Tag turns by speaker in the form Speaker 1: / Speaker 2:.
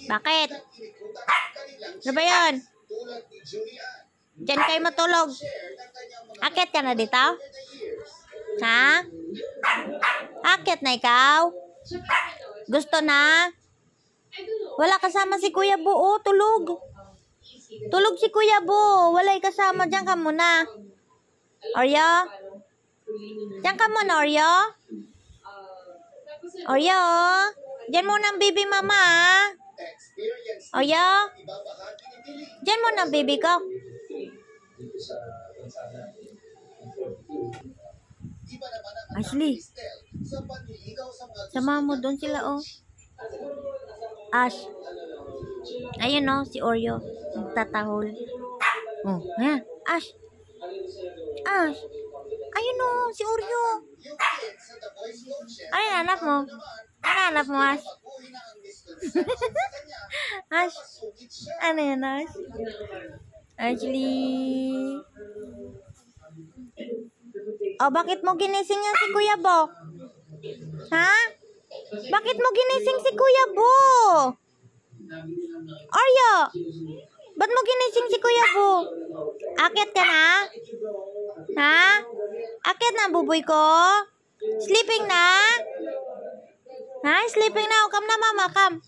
Speaker 1: Bakit? Ano ba yun? Diyan kayo matulog. Akit ka na dito? Ha? Akit na ikaw? Gusto na? Wala kasama si Kuya Bu. Oh, tulog. Tulog si Kuya Bu. Wala kasama. Diyan ka muna. Oreo? Diyan ka muna, Oreo? Oreo? Diyan muna ang baby mama. Oreo? Diyan muna ang baby ko. Ashley. Sama mo doon sila, oh. Ash. Ayun, oh, si Oreo. Nagtatahol. Oh, ayan. Ash. Ash. Ayun, oh, si Oreo. Ay, hanap mo. Ano hanap mo, Ash? Ash. Ano yan, Ash? Ashley. Oh, bakit mo ginising yan si Kuya Bo? Ha? Bakit mo ginising si Kuya Bo? Oreo, ba't mo ginising si Kuya Bo? Akit ka na? Ha? Akit na, buboy ko? Sleeping na? Ha? Sleeping na. Come na, mama. Come.